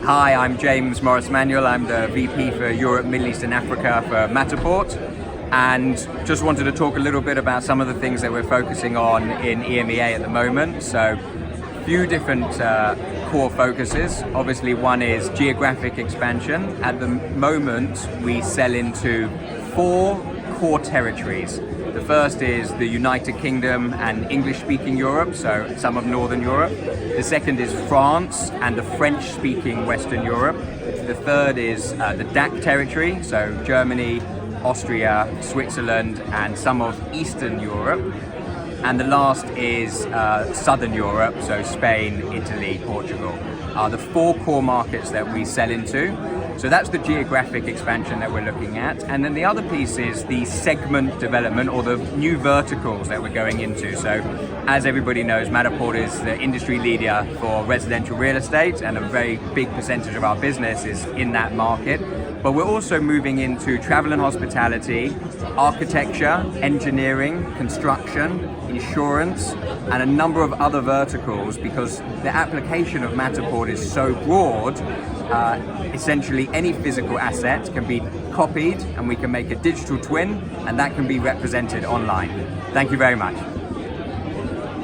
Hi, I'm James Morris-Manuel. I'm the VP for Europe, Middle East and Africa for Matterport, and just wanted to talk a little bit about some of the things that we're focusing on in EMEA at the moment. So a few different core focuses. Obviously one is geographic expansion. At the moment we sell into 4 core territories. The first is the United Kingdom and English-speaking Europe, so some of Northern Europe. The second is France and the French-speaking Western Europe. The third is the DAC territory, so Germany, Austria, Switzerland, and some of Eastern Europe. And the last is Southern Europe, so Spain, Italy, Portugal, are the 4 core markets that we sell into. So that's the geographic expansion that we're looking at. And then the other piece is the segment development, or the new verticals that we're going into. So as everybody knows, Matterport is the industry leader for residential real estate, and a very big percentage of our business is in that market. But we're also moving into travel and hospitality, architecture, engineering, construction, insurance, and a number of other verticals, because the application of Matterport is so broad. Essentially any physical asset can be copied and we can make a digital twin, and that can be represented online. Thank you very much.